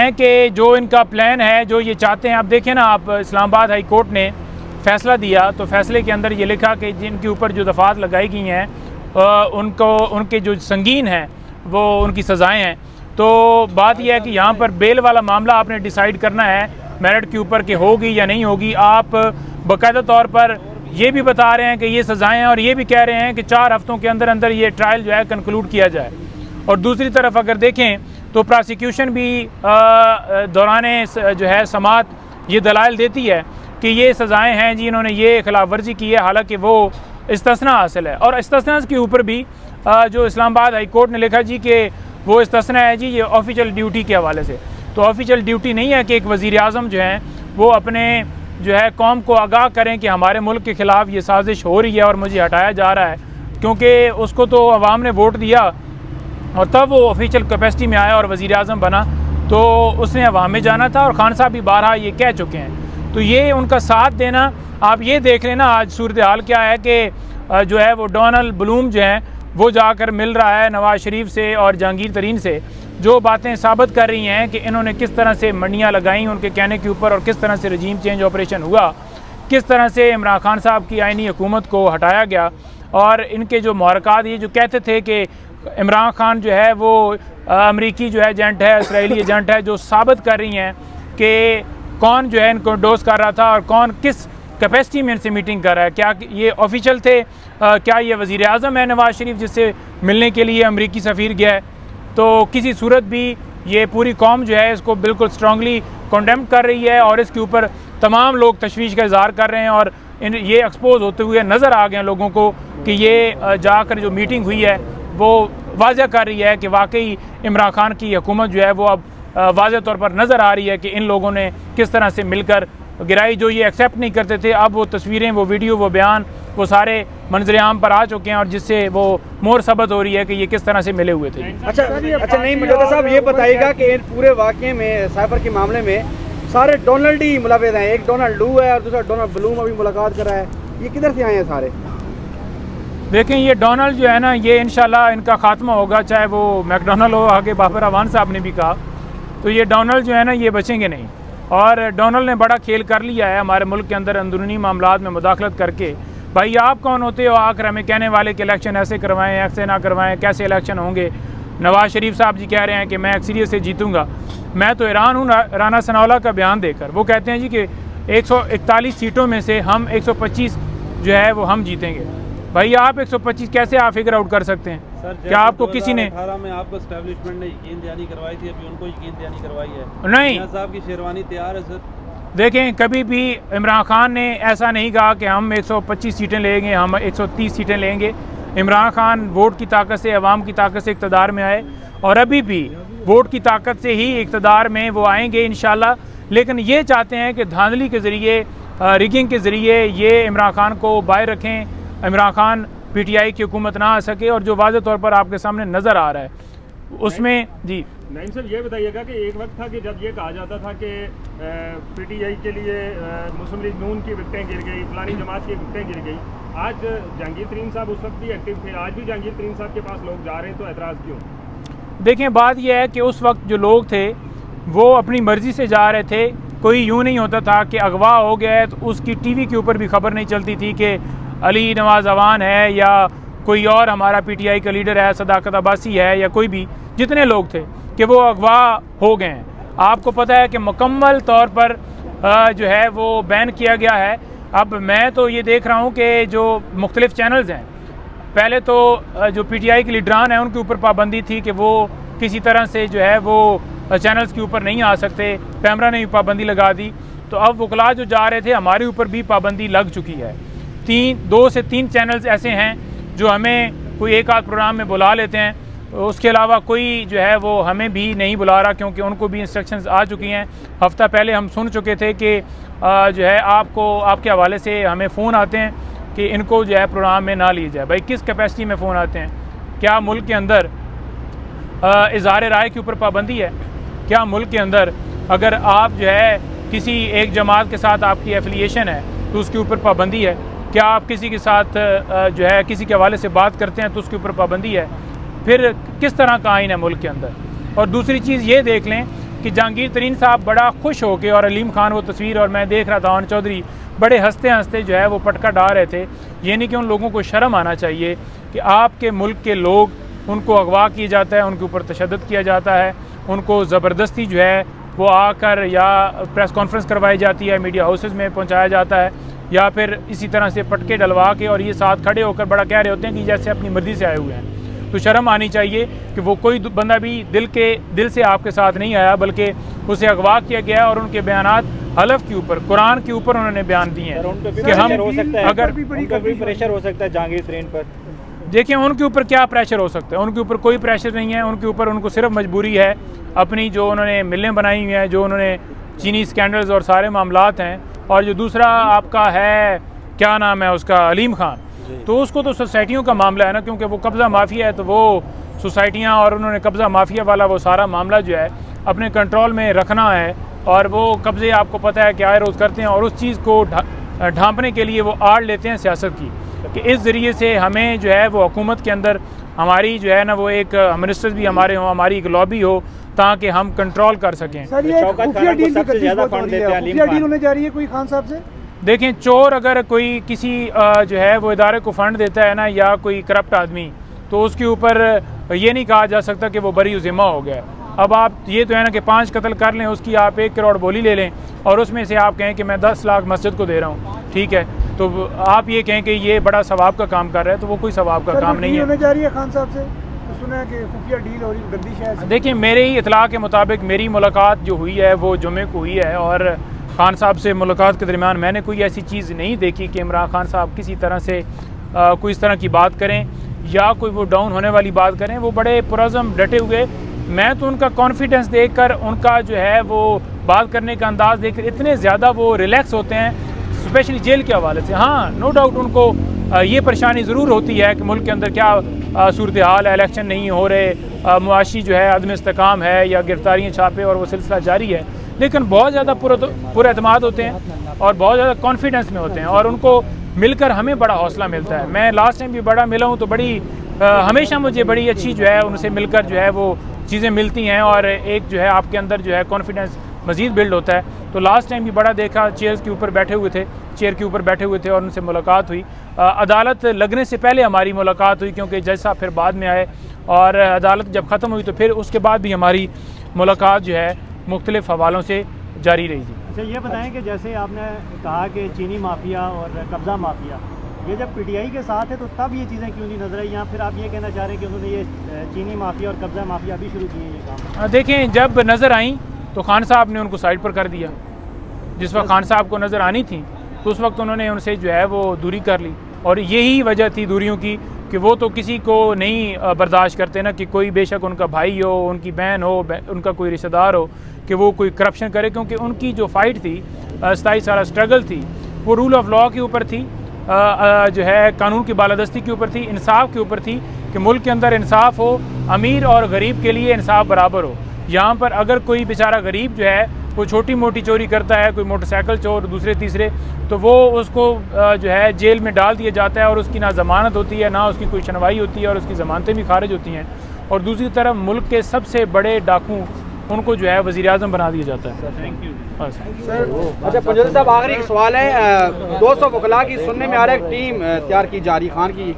हैं कि जो इनका प्लान है, जो ये चाहते हैं, आप देखें ना, आप इस्लामाबाद हाई कोर्ट ने फ़ैसला दिया तो फ़ैसले के अंदर ये लिखा कि जिनके ऊपर जो दफ़ात लगाई गई हैं उनके जो संगीन हैं वो उनकी सज़ाएँ हैं। तो बात यह है कि यहाँ पर बेल वाला मामला आपने डिसाइड करना है मेरिट के ऊपर कि होगी या नहीं होगी। आप बाकायदा तौर पर ये भी बता रहे हैं कि ये सज़ाएँ हैं और ये भी कह रहे हैं कि 4 हफ्तों के अंदर अंदर ये ट्रायल जो है कंक्लूड किया जाए। और दूसरी तरफ अगर देखें तो प्रोसिक्यूशन भी दौरान जो है समात ये दलाइल देती है कि ये सज़ाएँ हैं जी, इन्होंने ये खिलाफ वर्जी की है, हालांकि वो इस्तिस्ना हासिल है। और इस्तिस्ना के ऊपर भी जो इस्लामाबाद हाई कोर्ट ने लिखा जी कि वो इस्तिस्ना है जी ये ऑफिशियल ड्यूटी के हवाले से। तो ऑफिशियल ड्यूटी नहीं है कि एक वज़ीर आज़म जो हैं वो अपने जो है कौम को आगाह करें कि हमारे मुल्क के ख़िलाफ़ ये साजिश हो रही है और मुझे हटाया जा रहा है, क्योंकि उसको तो अवाम ने वोट दिया और तब वो ऑफिशियल कैपेसिटी में आया और वज़ीर आज़म बना, तो उसने अवाम में जाना था। और खान साहब भी बारहा ये कह चुके हैं। तो ये उनका साथ देना, आप ये देख लेना आज सूरत हाल क्या है कि जो है वो डोनाल्ड ब्लूम जो हैं वो जाकर मिल रहा है नवाज़ शरीफ से और जहांगीर तरीन से, जो बातें साबित कर रही हैं कि इन्होंने किस तरह से मंडियाँ लगाई उनके कहने के ऊपर और किस तरह से रजीम चेंज ऑपरेशन हुआ, किस तरह से इमरान खान साहब की आइनी हुकूमत को हटाया गया। और इनके जो मुहरक़ात ये जो कहते थे कि इमरान खान जो है वो अमरीकी जो है एजेंट है, इसराइली एजेंट है, जो साबित कर रही हैं कि कौन जो है इनको डोज कर रहा था और कौन किस कैपेसिटी में इनसे मीटिंग कर रहा है। क्या ये ऑफिशियल थे? क्या ये वज़ीर आज़म है नवाज़ शरीफ जिससे मिलने के लिए अमरीकी सफ़ीर गया है? तो किसी सूरत भी ये पूरी कौम जो है इसको बिल्कुल स्ट्रांगली कंडेम कर रही है और इसके ऊपर तमाम लोग तशवीश का इज़हार कर रहे हैं। और ये एक्सपोज होते हुए नज़र आ गए लोगों को कि ये जाकर जो मीटिंग हुई है वो वाज़ह कर रही है कि वाकई इमरान खान की हुकूमत जो है वो अब वाज़ह तौर पर नज़र आ रही है कि इन लोगों ने किस तरह से मिलकर गिराई। जो ये एक्सेप्ट नहीं करते थे, अब वो तस्वीरें, वो वीडियो, वो बयान, वो सारे मंजर आम पर आ चुके हैं और जिससे वो मोर सबत हो रही है कि ये किस तरह से मिले हुए थे। अच्छा नहीं मौजूदा साहब, ये बताइएगा कि इन पूरे वाक़े में साइबर के मामले में सारे डोनाल्ड ही मुलविस हैं। एक डोनाल्ड लू है और दूसरा डोनाल्ड ब्लूम अभी मुलाकात कर रहा है। ये किधर से आए हैं सारे? देखें, ये डोनाल्ड जो है ना, ये इंशाल्लाह इनका खात्मा होगा, चाहे वो मैकडोनल्ड हो, आगे बाबर अवान साहब ने भी कहा। तो ये डोनाल्ड जो है ना ये बचेंगे नहीं। और डोनाल्ड ने बड़ा खेल कर लिया है हमारे मुल्क के अंदर अंदरूनी मामलात में मुदाखलत करके। भाई आप कौन होते हो आकर हमें कहने वाले कि इलेक्शन ऐसे करवाएं, ऐसे ना करवाएं, कैसे इलेक्शन होंगे? नवाज़ शरीफ साहब जी कह रहे हैं कि मैं अक्सरियत से जीतूँगा। मैं तो हैरान हूँ राना सनाउल्लाह का बयान देकर। वो कहते हैं जी कि 141 सीटों में से हम 125 जो है वो हम जीतेंगे। भाई आप 125 कैसे आप फिगर आउट कर सकते हैं? क्या आपको किसी ने 2018 में आपको एस्टेब्लिशमेंट ने यकीन दयानी करवाई थी, अभी उनको यकीन दयानी करवाई है? नहीं साहब की शेरवानी तैयार है सर। देखें, कभी भी इमरान खान ने ऐसा नहीं कहा कि हम 125 सीटें लेंगे, हम 130 सीटें लेंगे। इमरान खान वोट की ताकत से, अवाम की ताकत से इक़्तिदार में आए और अभी भी वोट की ताकत से ही इक़्तिदार में वो आएंगे इंशाल्लाह। लेकिन ये चाहते हैं कि धांधली के ज़रिए, रिगिंग के ज़रिए ये इमरान खान को बाहर रखें, इमरान खान PTI की हुकूमत ना आ सके। और जो वाज़ेह तौर पर आपके सामने नज़र आ रहा है उसमें जी नहीं सर, ये बताइएगा कि एक वक्त था कि जब ये कहा जाता था कि PTI के लिए मुस्लिम लीग नून की विकटें गिर गई, फलानी जमात की विकटें गिर गई। आज जहांगीर तरीन साहब उस वक्त भी एक्टिव थे, आज भी जहांगीर तरीन साहब के पास लोग जा रहे हैं, तो एतराज़ क्यों? देखें, बात यह है कि उस वक्त जो लोग थे वो अपनी मर्ज़ी से जा रहे थे। कोई यूँ नहीं होता था कि अगवा हो गया है तो उसकी TV के ऊपर भी खबर नहीं चलती थी कि अली नवाज़ अवान है या कोई और हमारा PTI का लीडर है, सदाकत अब्बासी है, या कोई भी, जितने लोग थे कि वो अगवा हो गए हैं। आपको पता है कि मुकम्मल तौर पर जो है वो बैन किया गया है। अब मैं तो ये देख रहा हूँ कि जो मुख्तलिफ़ चैनल्स हैं, पहले तो जो PTI के लीडरान हैं उनके ऊपर पाबंदी थी कि वो किसी तरह से जो है वो चैनल्स के ऊपर नहीं आ सकते, कैमरा ने भी पाबंदी लगा दी। तो अब वकला जो जा रहे थे हमारे ऊपर भी पाबंदी लग चुकी है। 2 से 3 चैनल्स ऐसे हैं जो हमें कोई एक आध प्रोग्राम में बुला लेते हैं, उसके अलावा कोई जो है वो हमें भी नहीं बुला रहा, क्योंकि उनको भी इंस्ट्रक्शंस आ चुकी हैं। हफ्ता पहले हम सुन चुके थे कि जो है आपके हवाले से हमें फ़ोन आते हैं कि इनको जो है प्रोग्राम में ना लिया जाए। भाई किस कैपेसिटी में फ़ोन आते हैं? क्या मुल्क के अंदर इज़हार राय के ऊपर पाबंदी है? क्या मुल्क के अंदर अगर आप जो है किसी एक जमात के साथ आपकी एफिलिएशन है तो उसके ऊपर पाबंदी है? क्या आप किसी के साथ जो है किसी के हवाले से बात करते हैं तो उसके ऊपर पाबंदी है? फिर किस तरह का आइन है मुल्क के अंदर? और दूसरी चीज़ ये देख लें कि जहांगीर तरीन साहब बड़ा खुश होके, और अलीम खान वो तस्वीर और मैं देख रहा था, अन चौधरी बड़े हंसते हंसते जो है वो पटका डाल रहे थे। ये नहीं कि उन लोगों को शर्म आना चाहिए कि आपके मुल्क के लोग, उनको अगवा किया जाता है, उनके ऊपर तशद्दुद किया जाता है, उनको ज़बरदस्ती जो है वो आकर या प्रेस कॉन्फ्रेंस करवाई जाती है, मीडिया हाउसेस में पहुंचाया जाता है, या फिर इसी तरह से पटके डलवा के और ये साथ खड़े होकर बड़ा कह रहे होते हैं कि जैसे अपनी मर्ज़ी से आए हुए हैं। तो शर्म आनी चाहिए कि वो कोई बंदा भी दिल से आपके साथ नहीं आया, बल्कि उसे अगवा किया गया और उनके बयानात हलफ के ऊपर, कुरान के ऊपर उन्होंने बयान दिए हैं कि हम अगर प्रेशर हो सकता है जहांगीर तरीन पर। देखिए उनके ऊपर क्या प्रेशर हो सकता है, उनके ऊपर कोई प्रेशर नहीं है। उनके ऊपर उनको सिर्फ मजबूरी है अपनी, जो उन्होंने मिलें बनाई हुई हैं, जो उन्होंने चीनी स्कैंडल्स और सारे मामलात हैं, और जो दूसरा आपका है क्या नाम है उसका, अलीम खान, तो उसको तो सोसाइटियों का मामला है ना, क्योंकि वो कब्ज़ा माफिया है, तो वो सोसाइटियाँ और उन्होंने कब्ज़ा माफिया वाला वो सारा मामला जो है अपने कंट्रोल में रखना है। और वो कब्ज़े आपको पता है कि आए रोज़ करते हैं, और उस चीज़ को ढांपने के लिए वो आड़ लेते हैं सियासत की, कि इस ज़रिए से हमें जो है वो हुकूमत के अंदर हमारी जो है ना वो एक मिनिस्टर्स भी हमारे हों, हमारी एक लॉबी हो, ताकि हम कंट्रोल कर सकें। सर ये खुफिया डील सबसे ज़्यादा फंड देते हैं, खुफिया डील होने जा रही है कोई खान साहब से। देखें, चोर अगर कोई किसी जो है वो इदारे को फ़ंड देता है ना, या कोई करप्ट आदमी, तो उसके ऊपर ये नहीं कहा जा सकता कि वो बरी ज़िम्मा हो गया। अब आप ये तो है ना कि 5 कत्ल कर लें, उसकी आप 1 करोड़ बोली ले लें, और उसमें से आप कहें कि मैं 10 लाख मस्जिद को दे रहा हूँ, ठीक है, तो आप ये कहें कि ये बड़ा सवाब का काम कर रहा है, तो वो कोई सवाब का काम नहीं है। होने जा रही है खान साहब से, तो सुना है कि खुफिया डील हो रही है गद्दी शहर से। देखिए, मेरे ही इतला के मुताबिक मेरी मुलाकात जो हुई है वो जुमे को हुई है, और खान साहब से मुलाकात के दरमियान मैंने कोई ऐसी चीज़ नहीं देखी कि इमरान खान साहब किसी तरह से कोई इस तरह की बात करें या कोई वो डाउन होने वाली बात करें। वो बड़े पुरज़म डटे हुए, मैं तो उनका कॉन्फिडेंस देखकर, उनका जो है वो बात करने का अंदाज़ देखकर इतने ज़्यादा वो रिलैक्स होते हैं, स्पेशली जेल के हवाले से। हाँ, नो डाउट उनको ये परेशानी ज़रूर होती है कि मुल्क के अंदर क्या सूरत हाल है, इलेक्शन नहीं हो रहे, मुआशी जो है अदम इस्तेकाम है, या गिरफ्तारियाँ छापे और वो सिलसिला जारी है, लेकिन बहुत ज़्यादा पुरएतमाद होते हैं और बहुत ज़्यादा कॉन्फिडेंस में होते हैं, और उनको मिलकर हमें बड़ा हौसला मिलता है। मैं लास्ट टाइम भी बड़ा मिला हूँ, तो बड़ी हमेशा मुझे बड़ी अच्छी जो है उनसे मिलकर जो है वो चीज़ें मिलती हैं, और एक जो है आपके अंदर जो है कॉन्फिडेंस मज़ीद बिल्ड होता है। तो लास्ट टाइम भी बड़ा देखा, चेयर के ऊपर बैठे हुए थे और उनसे मुलाकात हुई। अदालत लगने से पहले हमारी मुलाकात हुई, क्योंकि जज साहब फिर बाद में आए, और अदालत जब ख़त्म हुई तो फिर उसके बाद भी हमारी मुलाकात जो है मुख्तलिफ़ हवालों से जारी रही थी। अच्छा, ये बताएं कि जैसे आपने कहा कि चीनी माफिया और कब्ज़ा माफिया, ये जब पीटीआई के साथ है तो तब ये चीज़ें क्यों नहीं नजर आई, या फिर आप ये कहना चाह रहे हैं कि उन्होंने ये चीनी माफिया और कब्ज़ा माफिया अभी शुरू किए ये काम? देखें, जब नज़र आई तो खान साहब ने उनको साइड पर कर दिया। जिस वक्त खान साहब को नज़र आनी थी तो उस वक्त उन्होंने उनसे जो है वो दूरी कर ली, और यही वजह थी दूरियों की कि वो तो किसी को नहीं बर्दाश्त करते ना, कि कोई बेशक उनका भाई हो, उनकी बहन हो, उनका कोई रिश्तेदार हो, कि वो कोई करप्शन करे, क्योंकि उनकी जो फ़ाइट थी, 27 साल स्ट्रगल थी, वो रूल ऑफ लॉ के ऊपर थी, जो है कानून की बालादस्ती के ऊपर थी, इंसाफ के ऊपर थी, कि मुल्क के अंदर इंसाफ हो, अमीर और गरीब के लिए इंसाफ बराबर हो। यहाँ पर अगर कोई बेचारा गरीब जो है वो छोटी मोटी चोरी करता है, कोई मोटरसाइकिल चोर, दूसरे तीसरे, तो वो उसको जो है जेल में डाल दिया जाता है, और उसकी ना ज़मानत होती है, ना उसकी कोई सुनवाई होती है, और उसकी ज़मानतें भी खारिज होती हैं। और दूसरी तरफ मुल्क के सबसे बड़े डाकू, उनको जो है वज़ीर आज़म बना दिया जाता है। Thank you sir. अच्छा पंजोरी साहब, आखिरी एक सवाल है, 200 वकला की सुनने में आ रहा है टीम तैयार की जा रही खान की,